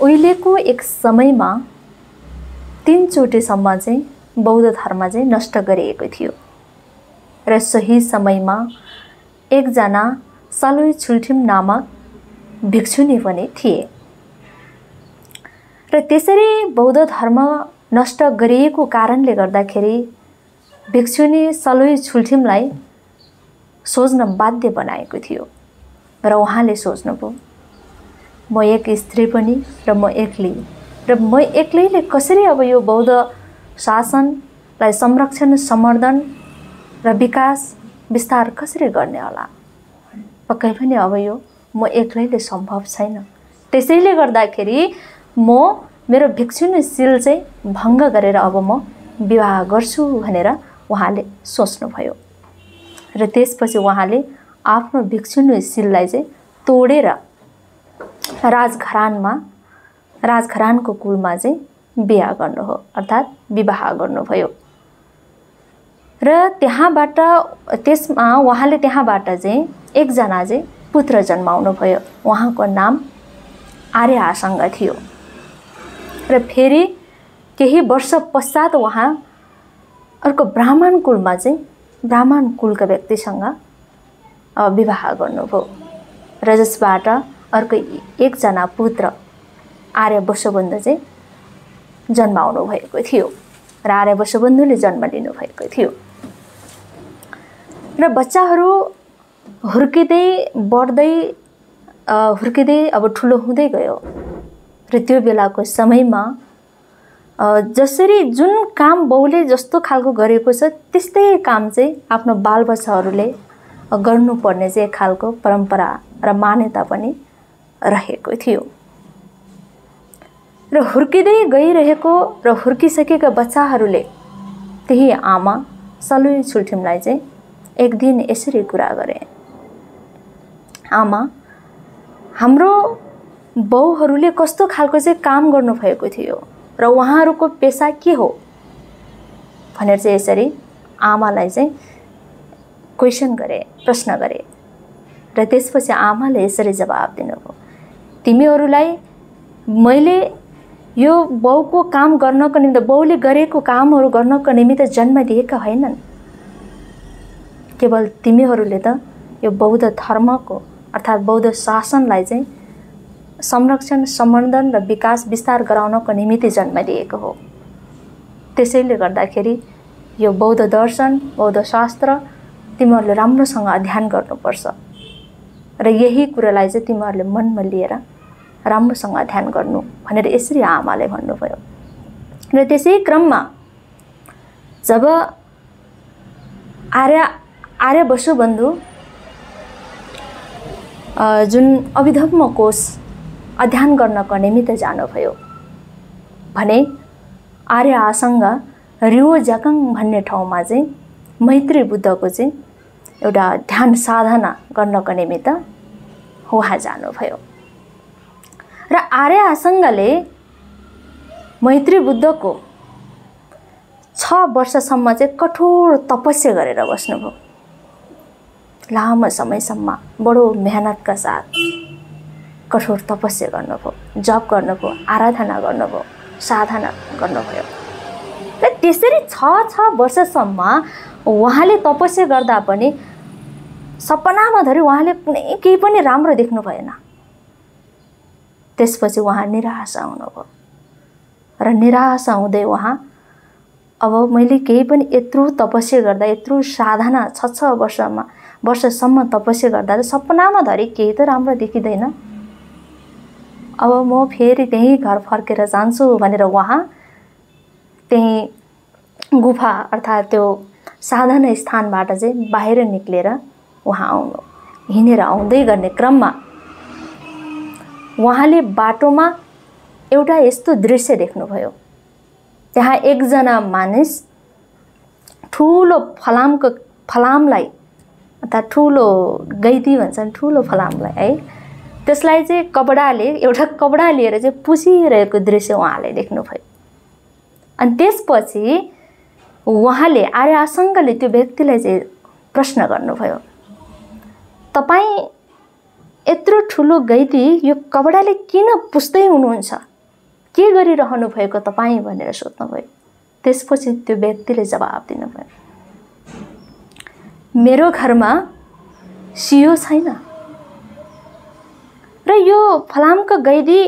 उहिलेको एक समयमा 3 चोटिसम्म चाहिँ बौद्ध धर्म चाहिँ नष्ट गरिएको थियो र सही समयमा एकजना सालोई छुल्ठिम नामक भिक्षुनी पनि थिए र त्यसरी बौद्ध धर्म नष्ट गरिएको कारणले गर्दाखेरि भिक्षुनी सालोई छुल्ठिमलाई सोच्न बाध्य बनाएको थियो र उहाँले सोच्नुभयो म एक स्त्री पनि र म एक्लै र म एक्लैले कसरी अब यो बौद्ध शासनलाई संरक्षण सम्वर्धन र विकास विस्तार कसरी गर्ने होला। पक्कै पनि अब यो म एक्लैले सम्भव छैन। त्यसैले गर्दाखेरि म मेरो भिक्षुनीशील चाहिँ भङ्ग गरेर अब म विवाह गर्छु भनेर उहाँले सोच्नुभयो र त्यसपछि उहाँले आफ्नो भिक्षुनीशीललाई चाहिँ तोडेर राजघरानको कुलमा चाहिँ बिहा गर्नु हो अर्थात् विवाह गर्नुभयो र त्यसमा उहाँले त्यहाँबाट चाहिँ एकजना चाहिँ पुत्र जन्माउनु भयो। उहाँको नाम आर्य आसङ्ग थियो र फेरि केही वर्ष पश्चात उहाँ अर्को ब्राह्मण कुलका व्यक्तिसँग विवाह गर्नुभयो र जसबाट अर्को एकजना पुत्र आर्य वसुबन्धु चाहिँ जन्माउनु भएको थियो र आर्य वसुबन्धुले जन्म लिनु भएको थियो र बच्चाहरू हुर्किँदै अब ठुलो हुँदै गयो र त्यो बेलाको समयमा जसरी जुन काम बाउले जस्तो खालको गरेको छ त्यस्तै काम चाहिँ आफ्नो बालबच्चाहरूले गर्नुपर्ने चाहिँ एक खालको परम्परा र मान्यता पनि रहेको थियो र हुर्किँदै गइरहेको र हुर्किसकेका बच्चाहरूले त्यही आमा सालोई छुल्ठिमलाई चाहिँ एक दिन यसरी कुरा गरे, आमा हाम्रो बाउहरूले कस्तो खालको चाहिँ काम गर्नुभएको थियो र उहाँहरूको पेसा के हो भनेर चाहिँ यसरी आमालाई चाहिँ क्वेसन गरे, प्रश्न गरे र त्यसपछि आमाले यसरी जवाब दिनुभयो, तिमीहरूलाई मैले यो बाउको काम गर्नको निमित्त बाउले गरेको कामहरू गर्नको निमित्त जन्म दिएका होइनन्, केवल तिमीहरूले त यो बौद्ध धर्मको अर्थात् बौद्ध शासनलाई चाहिँ संरक्षण सम्वर्धन र विकास विस्तार गराउनको निमित्त जन्म दिएको हो। त्यसैले गर्दाखेरि यो बौद्ध दर्शन बौद्ध शास्त्र तिमीहरूले राम्रोसँग अध्ययन गर्नुपर्छ र यही कुरालाई चाहिँ तिमीहरूले मनमा लिएर राम्रोसँग अध्ययन गर्नु भनेर यसरी आमाले भन्नुभयो र त्यसै क्रममा जब आर्य वसुबन्धु जुन अभिधम्म कोश अध्ययन गर्नको निमित्त जानुभयो भने आर्य आसङ्ग रियो जाकाङ भन्ने ठाउँमा चाहिँ मैत्री बुद्धको चाहिँ एउटा ध्यान साधना गर्नको निमित्त उहाँ जानुभयो र आर्य आसङ्गले मैत्री बुद्धको 6 वर्षसम्म चाहिँ कठोर तपस्या गरेर बस्नुभयो। लामो समयसम्म बडो मेहनतका साथ कठोर तपस्या गर्नुभयो, जप गर्नुभयो, आराधना गर्नुभयो, साधना गर्नुभयो र त्यसरी 6 वर्षसम्म उहाँले तपस्या गर्दा पनि सपनामा धरि उहाँले कुनै केही पनि राम्रो देख्नु भएन। त्यसपछि उहाँ निराशा हुनुभयो र निराशा हुँदै उहाँ अब मैले केही पनि यत्रो तपस्या गर्दा यत्रो साधना 6 वर्षसम्म तपस्या गर्दा सपनामा धरि केही त राम्रो देखिँदैन, अब म फेरि त्यही घर फर्केर जान्छु भनेर उहाँ त्यही गुफा अर्थात् त्यो साधना स्थानबाट चाहिँ बाहिर निक्लेर उहाँ हिँडेर आउँदै गर्ने क्रममा उहाँले बाटोमा एउटा यस्तो दृश्य देख्नुभयो। त्यहाँ एकजना मानिस ठुलो फलामलाई अर्थात् ठुलो गैदी भन्छन्, ठुलो फलामलाई है, त्यसलाई चाहिँ एउटा कपडा लिएर चाहिँ पुछिरहेको दृश्य उहाँले देख्नुभयो। अनि त्यसपछि उहाँले आर्य आसङ्गले त्यो व्यक्तिलाई चाहिँ प्रश्न गर्नुभयो, तपाईँ यत्रो ठुलो गैदी यो कपडाले किन पुस्दै हुनुहुन्छ, के गरिरहनु भएको तपाईँ भनेर सोध्नुभयो। त्यसपछि त्यो व्यक्तिले जवाब दिनुभयो, मेरो घरमा सियो छैन र यो फलामको गैदी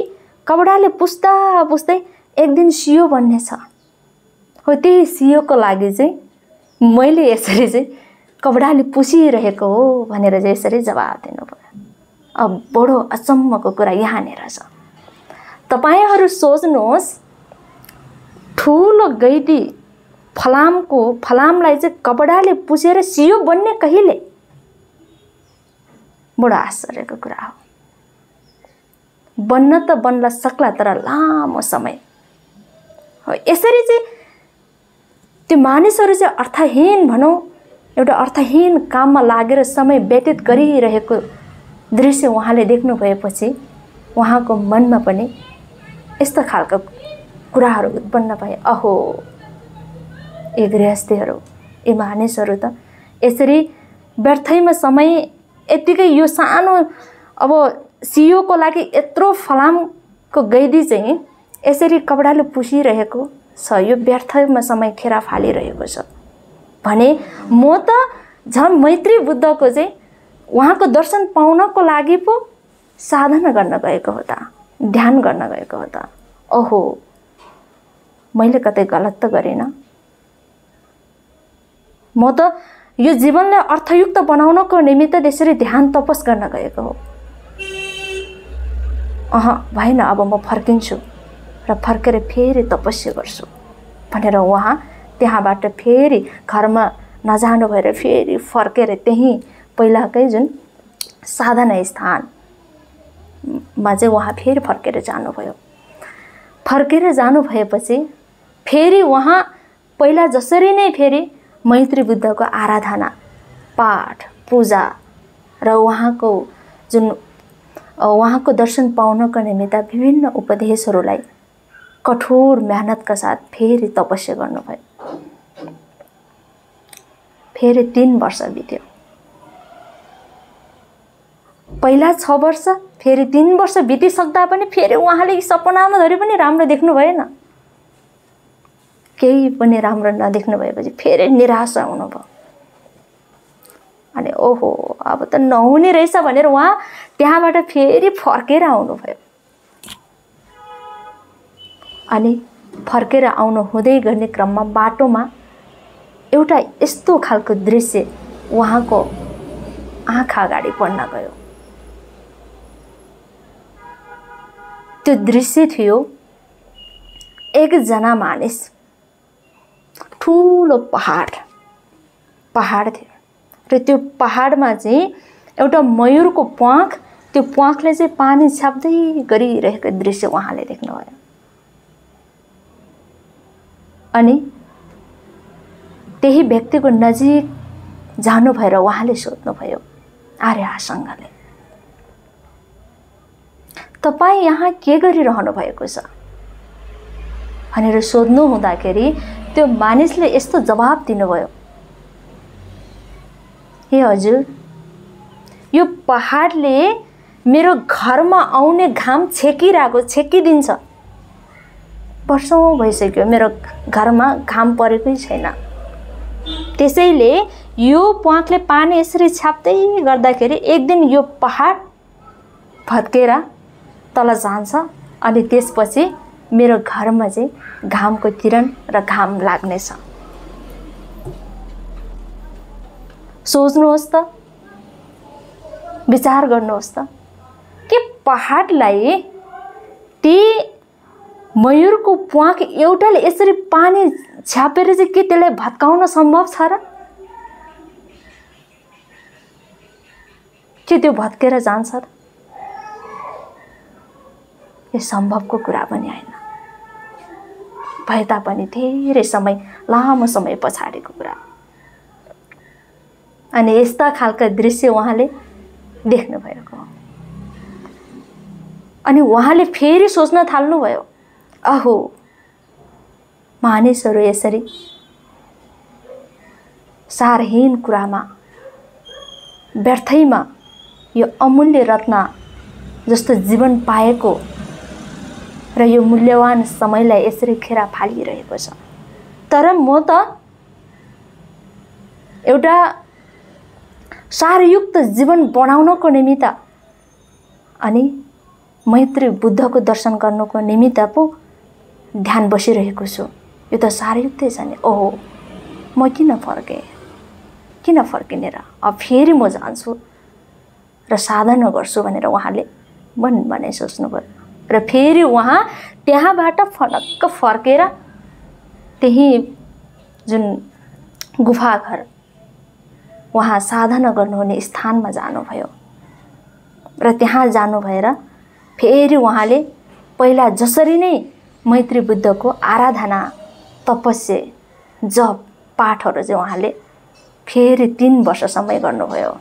कपडाले पुस्दा पुस्दै एक दिन सियो भन्ने छ। हो त्यही सियोको लागि चाहिँ मैले यसरी चाहिँ कपडाले पुसिरहेको हो भनेर चाहिँ यसरी जवाब दिनुभयो। अब बडो अचम्मको कुरा यहाँनिर छ। तपाईहरू सोच्नुहोस्, ठुलो गैदी फलामलाई चाहिँ कपडाले पुसेर सियो बन्ने कहिले? बडो आश्चर्यको कुरा हो। बन्न त बन्ला सक्ला, तर लामो समय हो। यसरी चाहिँ त्यो मानिसहरू चाहिँ अर्थहीन भनौँ, एउटा अर्थहीन काममा लागेर समय व्यतीत गरिरहेको दृश्य उहाँले देख्नु भएपछि उहाँको मनमा पनि यस्तो खालको कुराहरू उत्पन्न भए। अहो, यी गृहस्थीहरू, यी मानिसहरू त यसरी व्यर्थैमा समय यतिकै यो सानो अब सियोको लागि यत्रो फलामको गैदी चाहिँ यसरी कपडाले पुसिरहेको छ, यो व्यर्थमा समय खेर फालिरहेको छ भने म त झन् मैत्री बुद्धको चाहिँ उहाँको दर्शन पाउनको लागि पो साधना गर्न गएको हो त, ध्यान गर्न गएको हो त। ओहो, मैले कतै गलत त गरिनँ? म त यो जीवनलाई अर्थयुक्त बनाउनको निमित्त त्यसरी ध्यान तपस गर्न गएको हो। भएन, अब म फर्किन्छु र फर्केर फेरि तपस्या गर्छु भनेर उहाँ त्यहाँबाट फेरि घरमा नजानु भएर फेरि फर्केर त्यही पहिलाकै जुन साधना स्थानमा चाहिँ उहाँ फेरि फर्केर जानुभयो। फर्केर जानु भएपछि फेरि उहाँ पहिला जसरी नै फेरि मैत्री बुद्धको आराधना, पाठ, पूजा र उहाँको दर्शन पाउनको निमित्त विभिन्न उपदेशहरूलाई कठोर मेहनतका साथ फेरि तपस्या गर्नुभयो। फेरि 3 वर्ष बित्यो। पहिला 6 वर्ष, फेरि 3 वर्ष बितिसक्दा पनि फेरि उहाँले सपनामा धरि पनि राम्रो देख्नु भएन। केही पनि राम्रो नदेख्नु भएपछि फेरि निराशा हुनुभयो। अनि ओहो, अब त नहुने रहेछ भनेर उहाँ त्यहाँबाट फेरि फर्केर आउनुभयो। अनि फर्केर आउनु हुँदै गर्ने क्रममा बाटोमा एउटा यस्तो खालको दृश्य उहाँको आँखा अगाडि पर्न गयो। त्यो दृश्य थियो एकजना मानिस, ठुलो पहाड थियो र त्यो पहाडमा चाहिँ एउटा मयूरको प्वाँख, त्यो प्वाँखले चाहिँ पानी छ्याप्दै गरिरहेको दृश्य उहाँले देख्नुभयो। अनि त्यही व्यक्तिको नजिक जानु भएर उहाँले सोध्नुभयो आर्यसँगले, तपाईँ यहाँ के गरिरहनु भएको छ भनेर सोध्नु हुँदाखेरि त्यो मानिसले यस्तो जवाब दिनुभयो, हे हजुर, यो पहाडले मेरो घरमा आउने घाम छेकिदिन्छ। वर्षौं भइसक्यो मेरो घरमा घाम परेकै छैन। त्यसैले यो प्वाँखले पानी यसरी छ्याप्दै गर्दाखेरि एक दिन यो पहाड भत्केर तल जान्छ अनि त्यसपछि मेरो घरमा चाहिँ घामको किरण र घाम लाग्नेछ। सोच्नुहोस् त, विचार गर्नुहोस् त, के पहाडलाई ती मयूरको प्वाँख एउटाले यसरी पानी छ्यापेर चाहिँ के त्यसलाई भत्काउन सम्भव छ र? के त्यो भत्केर जान्छ र? यो सम्भवको कुरा पनि होइन। भए तापनि धेरै समय, लामो समय पछाडिको कुरा। अनि यस्ता खालका दृश्य उहाँले देख्नु भएको हो। अनि उहाँले फेरि सोच्न थाल्नुभयो, अहो, मानिसहरू यसरी सारहीन कुरामा, व्यर्थैमा यो अमूल्य रत्न जस्तो जीवन पाएको र यो मूल्यवान समयलाई यसरी खेर फालिरहेको छ। तर म त एउटा सारयुक्त जीवन बनाउनको निमित्त अनि मैत्री बुद्धको दर्शन गर्नुको निमित्त पो ध्यान बसिरहेको छु। यो त सारयुक्तै छ नि। ओहो, म किन फर्किने र अब फेरि म जान्छु र साधना गर्छु भनेर उहाँले मनमा नै सोच्नुभयो। र फेरि उहाँ त्यहाँबाट फटक्क फर्केर त्यही जुन गुफा घर उहाँ साधना गर्नुहुने स्थानमा जानुभयो। र त्यहाँ जानु भएर फेरि उहाँले पहिला जसरी नै मैत्री बुद्धको आराधना, तपस्या, जप, पाठहरू चाहिँ उहाँले फेरि 3 वर्ष समय गर्नुभयो।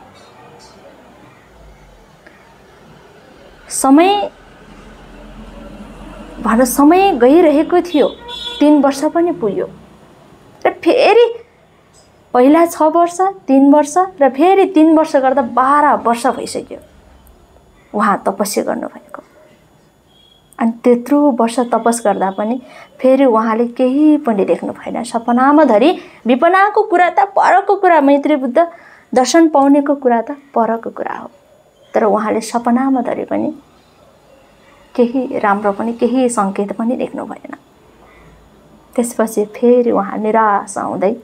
समय गइरहेको थियो, 3 वर्ष पनि पुग्यो र फेरि पहिला 6 वर्ष, 3 वर्ष र फेरि 3 वर्ष गर्दा 12 वर्ष भइसक्यो उहाँ तपस्या गर्नुभएको। अनि त्यत्रो वर्ष तपस गर्दा पनि फेरि उहाँले केही पनि देख्नु भएन। सपनामा धरि विपनाको कुरा त परको कुरा, मैत्री बुद्ध दर्शन पाउनेको कुरा त परको कुरा हो। तर उहाँले सपनामा धरि पनि केही राम्रो पनि, केही सङ्केत पनि देख्नु भएन। त्यसपछि फेरि उहाँ निराश हुँदै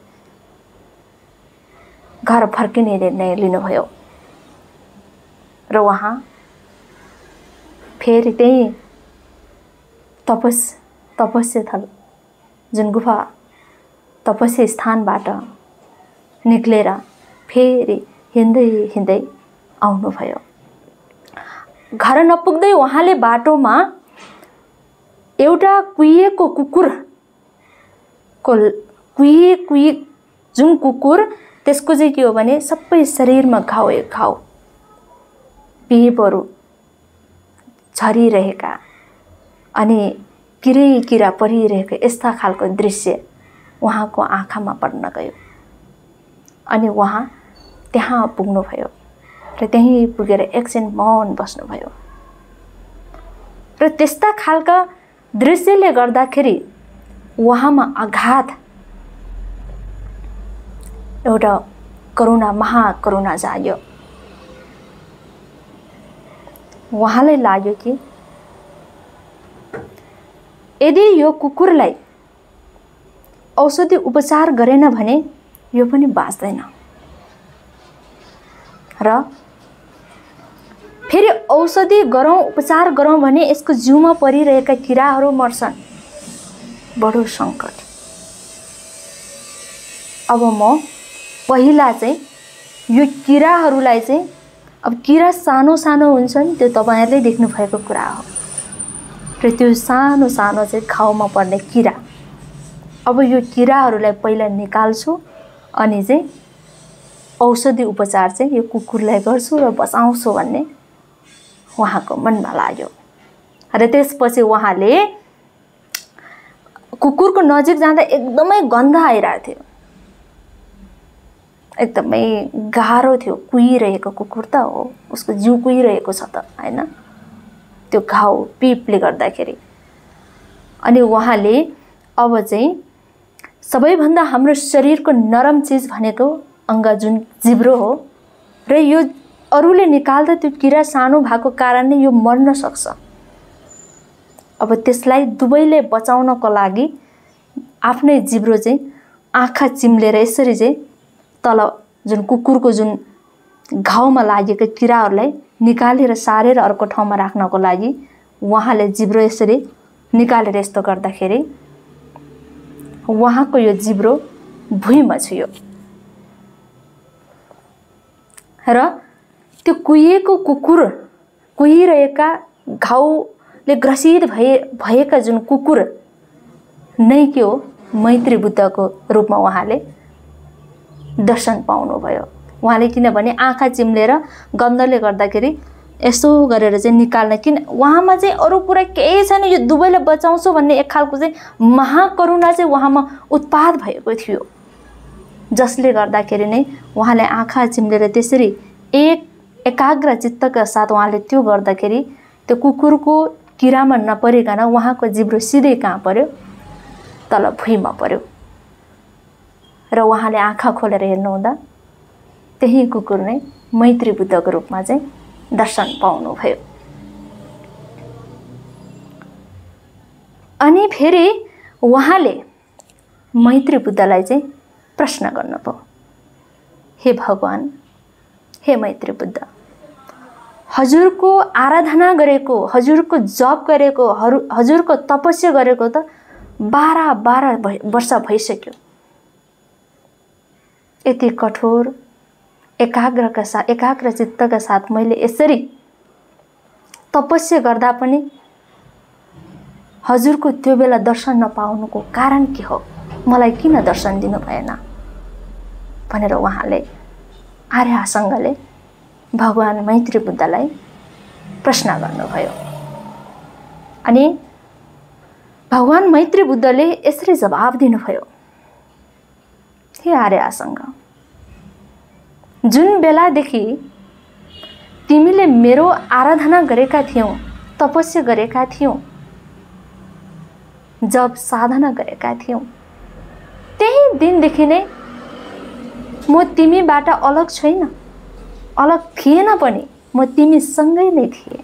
घर फर्किने निर्णय लिनुभयो र उहाँ फेरि त्यही तपस्या थल जुन गुफा तपस्या स्थानबाट निक्लेर फेरि हिँड्दै आउनुभयो। घर नपुग्दै उहाँले बाटोमा एउटा कुहिएको कुकुरको जुन कुकुर, त्यसको चाहिँ के हो भने सबै शरीरमा घाउ, पिपहरू झरिरहेका अनि किरा परिरहेको यस्ता खालको दृश्य उहाँको आँखामा पर्न गयो। अनि उहाँ त्यहाँ पुग्नुभयो र त्यहीँ पुगेर एकछिन मौन बस्नुभयो। र त्यस्ता खालका दृश्यले गर्दाखेरि उहाँमा अगाध एउटा महाकरुणा जाग्यो। उहाँलाई लाग्यो कि यदि यो कुकुरलाई औषधि उपचार गरेन भने यो पनि बाँच्दैन र फेरि औषधि गरौँ, उपचार गरौँ भने यसको जिउमा परिरहेका किराहरू मर्छन्। बडो सङ्कट। अब म पहिला चाहिँ यो किराहरूलाई चाहिँ, अब किरा सानो हुन्छ नि, त्यो तपाईहरुले देख्नु भएको कुरा हो। र त्यो सानो चाहिँ घाउमा पर्ने किरा, अब यो किराहरूलाई पहिला निकाल्छु अनि चाहिँ औषधि उपचार चाहिँ यो कुकुरलाई गर्छु र बचाउँछु भन्ने उहाँको मनमा लाग्यो। र त्यसपछि उहाँले कुकुरको नजिक जाँदा एकदमै गन्ध आइरहेको थियो, एकदमै गाह्रो थियो। कुहिरहेको कुकुर त हो, उसको जिउ कुहिरहेको छ त हैन, त्यो घाउ पिपले गर्दाखेरि। अनि उहाँले अब चाहिँ सबैभन्दा हाम्रो शरीरको नरम चीज भनेको अङ्ग जुन जिब्रो हो, र यो अरूले निकाल्दा त्यो किरा सानो भएको कारणले यो मर्न सक्छ। अब त्यसलाई दुवैले बचाउनको लागि आफ्नै जिब्रो चाहिँ आँखा चिम्लेर यसरी चाहिँ तल जुन कुकुरको जुन घाउमा लागेको किराहरूलाई निकालेर सारेर अर्को ठाउँमा राख्नको लागि उहाँले जिब्रो यसरी निकालेर यस्तो गर्दाखेरि उहाँको यो जिब्रो भुइँमा छुयो र त्यो कुहिएको कुकुर, कुहिरहेका घाउले ग्रसित भएका जुन कुकुर नै के हो, मैत्री बुद्धको रूपमा उहाँले दर्शन पाउनुभयो। उहाँले किनभने आँखा चिम्लेर गन्धले गर्दाखेरि यसो गरेर चाहिँ निकाल्न, किन उहाँमा चाहिँ अरू कुरा केही छैन, यो दुवैलाई बचाउँछु भन्ने एक खालको चाहिँ महाकरुणा चाहिँ उहाँमा उत्पाद भएको थियो, जसले गर्दाखेरि नै उहाँले आँखा चिम्लेर त्यसरी एक एकाग्र चित्तका साथ उहाँले त्यो गर्दाखेरि त्यो कुकुरको किरामा नपरिकन उहाँको जिब्रो सिधै कहाँ पर्यो, तल भुइँमा पर्यो। र उहाँले आँखा खोलेर हेर्नुहुँदा त्यही कुकुर नै मैत्री बुद्धको रूपमा चाहिँ दर्शन पाउनुभयो। अनि फेरि उहाँले मैत्री बुद्धलाई चाहिँ प्रश्न गर्नुभयो, हे भगवान, हे मैत्री बुद्ध, हजुरको आराधना गरेको, हजुरको जप गरेको, हजुरको तपस्या गरेको त 12 वर्ष भइसक्यो। यति कठोर एकाग्र चित्तका साथ मैले यसरी तपस्या गर्दा पनि हजुरको त्यो बेला दर्शन नपाउनुको कारण के हो? मलाई किन दर्शन दिनु भएन? भनेर उहाँले आर्यासँगले भगवान मैत्री बुद्धलाई प्रश्न गर्नुभयो। अनि भगवान मैत्री बुद्धले यसरी जवाब दिनुभयो, हे आर्यासँग, जुन बेलादेखि तिमीले मेरो आराधना गरेका थियौ, तपस्या गरेका थियौ, जब साधना गरेका थियौ, त्यही दिनदेखि नै म तिमीबाट अलग छैन, अलग थिएन पनि, म तिमीसँगै नै थिएँ,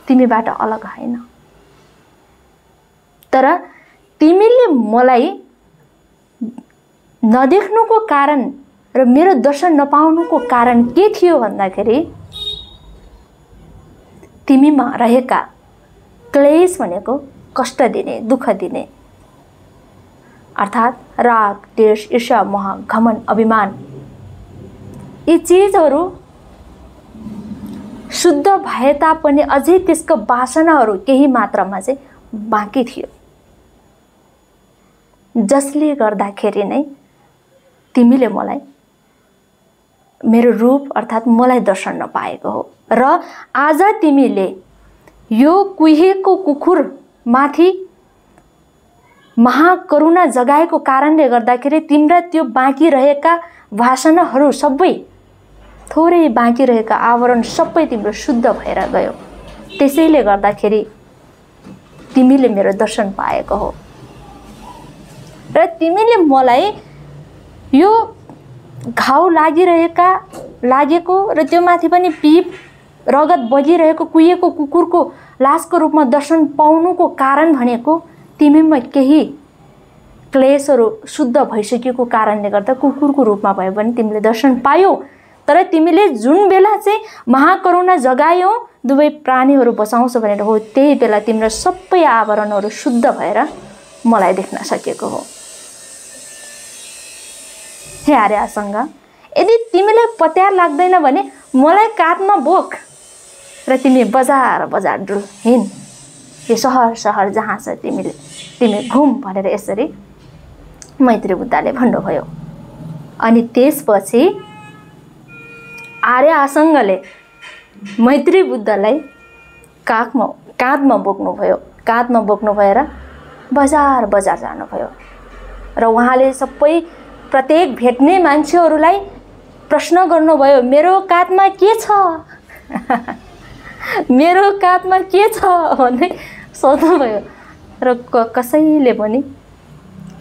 तिमीबाट अलग होइन। तर तिमीले मलाई नदेख्नुको कारण र मेरो दर्शन नपाउनुको कारण के थियो भन्दाखेरि तिमीमा रहेका क्लेश भनेको कष्ट दिने, दुःख दिने, अर्थात् राग, द्वेष, ईर्ष्या, मोह, घमण्ड, अभिमान, यी चिजहरू शुद्ध भए तापनि अझै त्यसको वासनाहरू केही मात्रामा चाहिँ बाँकी थियो, जसले गर्दाखेरि नै तिमीले मलाई मेरो रूप अर्थात् मलाई दर्शन नपाएको हो। र आज तिमीले यो कुहेको कुकुर माथि महाकरुणा जगाएको कारणले गर्दाखेरि तिम्रा त्यो बाँकी रहेका वासनाहरू सबै, थोरै बाँकी रहेका आवरण सबै तिम्रो शुद्ध भएर गयो। त्यसैले गर्दाखेरि तिमीले मेरो दर्शन पाएको हो। र तिमीले मलाई यो घाउ लागेको र त्यो माथि पनि पिप रगत बगिरहेको कुहिएको कुकुरको लासको रूपमा दर्शन पाउनुको कारण भनेको तिमीमा केही क्लेशहरू शुद्ध भइसकेको कारणले गर्दा कुकुरको रूपमा भए पनि तिमीले दर्शन पायौ। तर तिमीले जुन बेला चाहिँ महाकरुणा जगायौ, दुवै प्राणीहरू बचाउँछ भनेर हो, त्यही बेला तिम्रो सबै आवरणहरू शुद्ध भएर मलाई देख्न सकेको हो। हे आर्यासँग, यदि तिमीलाई पत्यार लाग्दैन भने मलाई काँधमा बोक र तिमी बजार बजार डुल हिँड, यो सहर जहाँ छ तिमी घुम भनेर यसरी मैत्री बुद्धले भन्नुभयो। अनि त्यसपछि आर्यासँगले मैत्री बुद्धलाई काँधमा बोक्नुभयो, काँधमा बोक्नु भएर बजार बजार जानुभयो। र उहाँले सबै प्रत्येक भेट्ने मान्छेहरूलाई प्रश्न गर्नुभयो, मेरो काँधमा के छ मेरो काँधमा के छ भन्दै सोध्नुभयो। र कसैले पनि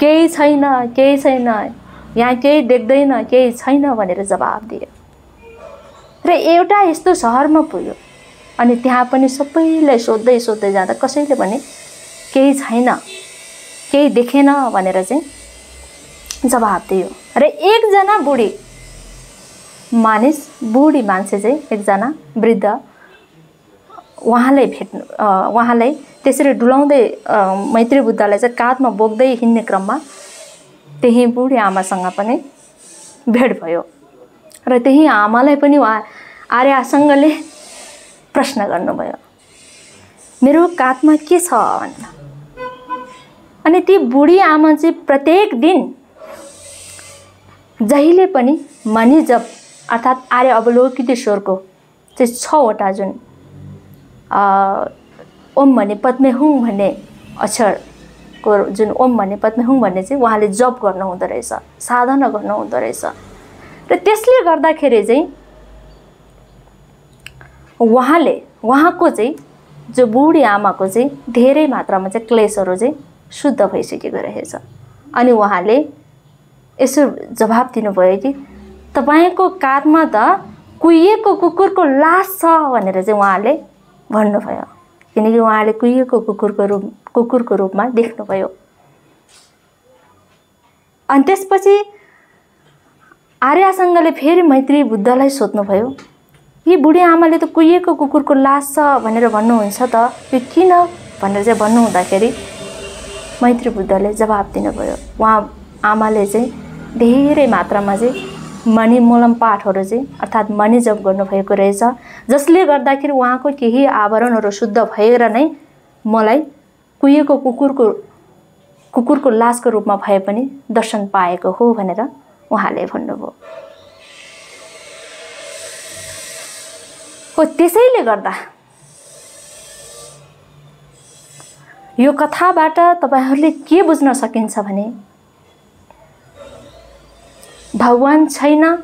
केही छैन, यहाँ केही देख्दैन, केही छैन भनेर जवाब दियो। र एउटा यस्तो सहरमा पुग्यो अनि त्यहाँ पनि सबैलाई सोध्दै जाँदा कसैले पनि केही छैन, केही देखेन भनेर चाहिँ जवाब दियो। र एकजना बुढी मान्छे चाहिँ, एकजना वृद्ध, उहाँलाई त्यसरी डुलाउँदै मैत्री बुद्धलाई चाहिँ काँधमा बोक्दै हिँड्ने क्रममा त्यही बुढी आमासँग पनि भेट भयो। र त्यही आमालाई पनि आर्यासँगले प्रश्न गर्नुभयो, मेरो काँधमा के छ भनेर। अनि ती बुढी आमा चाहिँ प्रत्येक दिन जहिले पनि मनी जप अर्थात् आर्य अवलोकितेश्वरको चाहिँ 6वटा जुन ओम भने पद्मे हुँ भन्ने अक्षरको जुन ओम भने पद्मे हुँ भन्ने चाहिँ उहाँले जप गर्नुहुँदो रहेछ, साधना गर्नुहुँदो रहेछ। र त्यसले गर्दाखेरि चाहिँ उहाँको चाहिँ जो बुढी आमाको चाहिँ धेरै मात्रामा चाहिँ क्लेशहरू चाहिँ शुद्ध भइसकेको रहेछ। अनि उहाँले यसो जवाब दिनुभयो कि तपाईको काँधमा त कुहिएको कुकुरको लास छ भनेर चाहिँ उहाँले भन्नुभयो, किनकि उहाँले कुहिएको कुकुरको रूपमा देख्नुभयो। अनि त्यसपछि आर्यासँगले फेरि मैत्री बुद्धलाई सोध्नुभयो, यी बुढी आमाले त कुहिएको कुकुरको लास छ भनेर भन्नुहुन्छ त, यो किन भनेर चाहिँ भन्नुहुँदाखेरि मैत्री बुद्धले जवाब दिनुभयो। उहाँ आमाले चाहिँ धेरै मात्रामा चाहिँ मणिमूलम पाठहरू चाहिँ अर्थात् मणि जप गर्नुभएको रहेछ, जसले गर्दाखेरि उहाँको केही आवरणहरू शुद्ध भएर नै मलाई कुहिएको कुकुरको लासको रूपमा भए पनि दर्शन पाएको हो भनेर उहाँले भन्नुभयो। हो त्यसैले गर्दा यो कथाबाट तपाईहरूले के बुझ्न सकिन्छ भने भगवान छैन,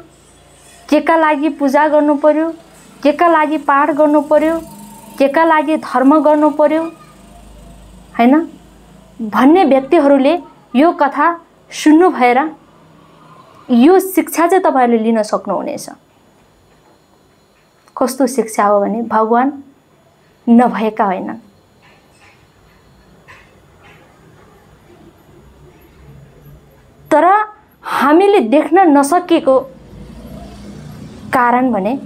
केका लागि पूजा गर्नु पर्यो, केका लागि पाठ गर्नु पर्यो, केका लागि धर्म गर्नु पर्यो हैन भन्ने व्यक्तिहरूले यो कथा सुन्नु भएर यो शिक्षा चाहिँ तपाईहरूले लिन सक्नुहुनेछ। कस्तो शिक्षा हो भने भगवान नभएका होइनन्, तर हामीले देख्न नसकेको कारण भने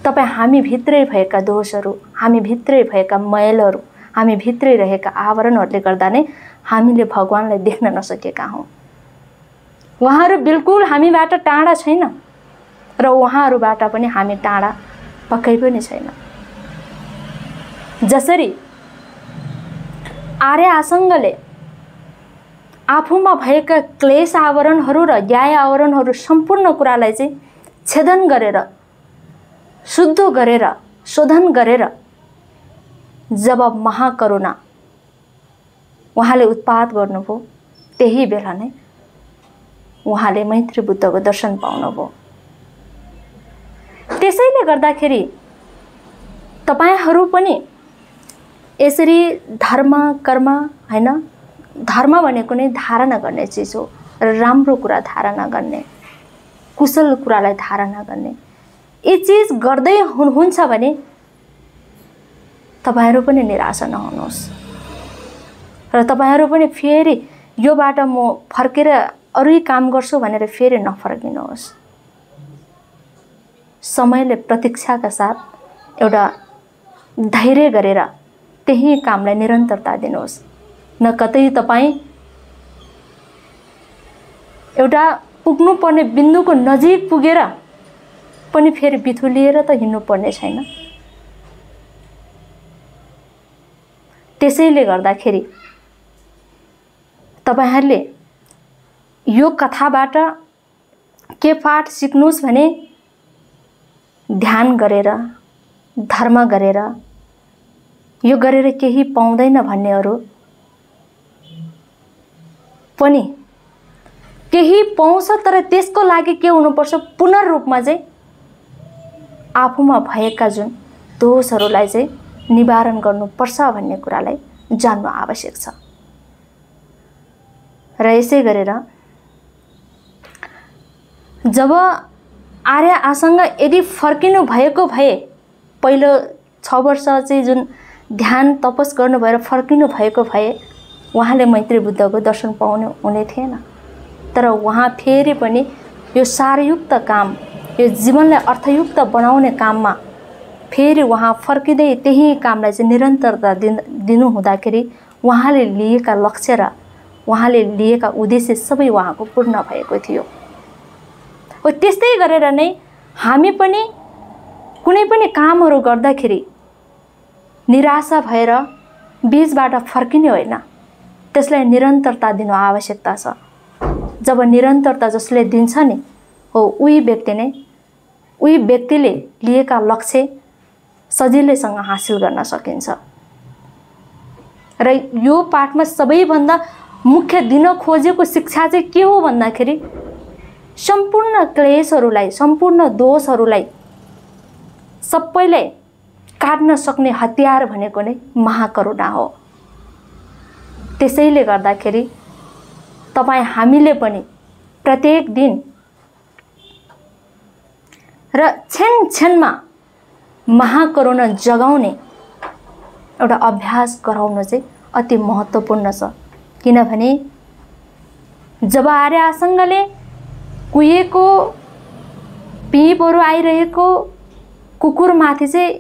तपाई हामी भित्रै भएका दोषहरू, हामी भित्रै भएका मैलहरू, हामी भित्रै रहेका आवरणहरूले गर्दा नै हामीले भगवानलाई देख्न नसकेका हौं। उहाँहरू बिल्कुल हामीबाट टाढा छैन र उहाँहरूबाट पनि हामी टाढा पक्कै पनि छैन। जसरी आर्य आसङ्गले आफूमा भएका क्लेश आवरणहरू र ज्ञाय आवरणहरू सम्पूर्ण कुरालाई चाहिँ छेदन गरेर शुद्ध गरेर शोधन गरेर जब महाकरुणा उहाँले उत्पात गर्नुभयो, त्यही बेला नै उहाँले मैत्री बुद्धको दर्शन पाउनुभयो। त्यसैले गर्दाखेरि तपाईहरू पनि यसरी धर्म कर्म हैन, धर्म भनेको नै धारणा गर्ने चीज हो, राम्रो कुरा धारणा गर्ने, कुशल कुरालाई धारणा गर्ने। यी चीज गर्दै हुनुहुन्छ भने तपाईहरू पनि निराशा नहुनुहोस् र तपाईहरू पनि फेरि योबाट म फर्केर अरू काम गर्छु भनेर फेरि नफर्किनुहोस्। समयले प्रतीक्षाका साथ एउटा धैर्य गरेर त्यही कामलाई निरन्तरता दिनुहोस्। न कतै तपाई एउटा पुग्नु पर्ने बिन्दुको नजिक पुगेर पनि फेरि बिथुलिएर त हिँड्नु पर्ने छैन। त्यसैले गर्दाखेरि तपाईहरुले यो कथाबाट के पाठ सिक्नुस् भने ध्यान गरेर, धर्म गरेर, यो गरेर केही पाउँदैन भन्नेहरू पनि केही पाउँछ, तर त्यसको लागि के हुनुपर्छ, पुनर्रूपमा चाहिँ आफूमा भएका जुन दोषहरूलाई चाहिँ निवारण गर्नुपर्छ भन्ने कुरालाई जान्नु आवश्यक छ। र यसै गरेर जब आर्य आसँग यदि फर्किनु भएको भए, पहिलो 6 वर्ष चाहिँ जुन ध्यान तपस गर्नु भएर फर्किनु भएको भए उहाँले मैत्री बुद्धको दर्शन पाउनु हुने थिएन। तर उहाँ फेरि पनि यो सारयुक्त काम, यो जीवनलाई अर्थयुक्त बनाउने काममा फेरि उहाँ फर्किँदै त्यही कामलाई चाहिँ निरन्तरता दिनु हुँदाखेरि उहाँले लिएका लक्ष्य र उहाँले लिएका उद्देश्य सबै उहाँको पूर्ण भएको थियो। हो त्यस्तै गरेर नै हामी पनि कुनै पनि कामहरू गर्दाखेरि निराशा भएर बीचबाट फर्किने होइन, त्यसलाई निरन्तरता दिनु आवश्यकता छ। जब निरन्तरता जसले दिन्छ नि हो उही व्यक्तिले लिएका लक्ष्य सजिलैसँग हासिल गर्न सकिन्छ। र यो पाठमा सबैभन्दा मुख्य दिन खोजेको शिक्षा चाहिँ के हो भन्दाखेरि सम्पूर्ण क्लेशहरूलाई, सम्पूर्ण दोषहरूलाई सबैलाई काट्न सक्ने हतियार भनेको नै महाकरुणा हो। त्यसैले गर्दाखेरि तपाईँ हामीले पनि प्रत्येक दिन र क्षण क्षणमा महाकरुणा जगाउने एउटा अभ्यास गराउनु चाहिँ अति महत्त्वपूर्ण छ। किनभने जब आर्य आसङ्गले कुहिएको पिपहरू आइरहेको कुकुरमाथि चाहिँ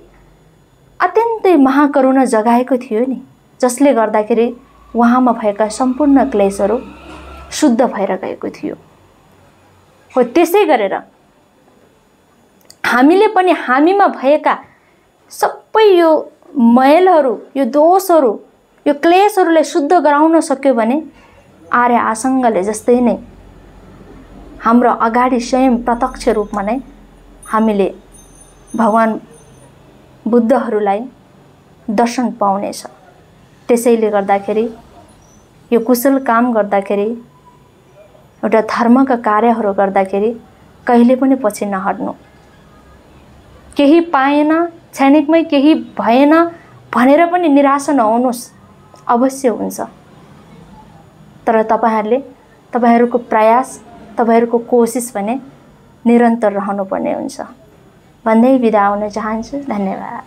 अत्यन्तै महाकरुणा जगाएको थियो नि, जसले गर्दाखेरि उहाँमा भएका सम्पूर्ण क्लेशहरू शुद्ध भएर गएको थियो। हो त्यसै गरेर हामीले पनि हामीमा भएका सबै यो मैलहरू, यो दोषहरू, यो क्लेशहरूलाई शुद्ध गराउन सक्यो भने आर्य आसङ्गले जस्तै नै हाम्रो अगाडि स्वयं प्रत्यक्ष रूपमा नै हामीले भगवान बुद्धहरूलाई दर्शन पाउनेछ। त्यसैले गर्दाखेरि यो कुशल काम गर्दाखेरि, एउटा धर्मका कार्यहरू गर्दाखेरि कहिले पनि पछि नहट्नु। केही पाएन, क्षणिकमै केही भएन भनेर पनि निराशा नहुनुहोस्, अवश्य हुन्छ। तर तपाईहरूको प्रयास, तपाईहरूको कोसिस भने निरन्तर रहनुपर्ने हुन्छ भन्दै बिदा हुन चाहन्छु। धन्यवाद।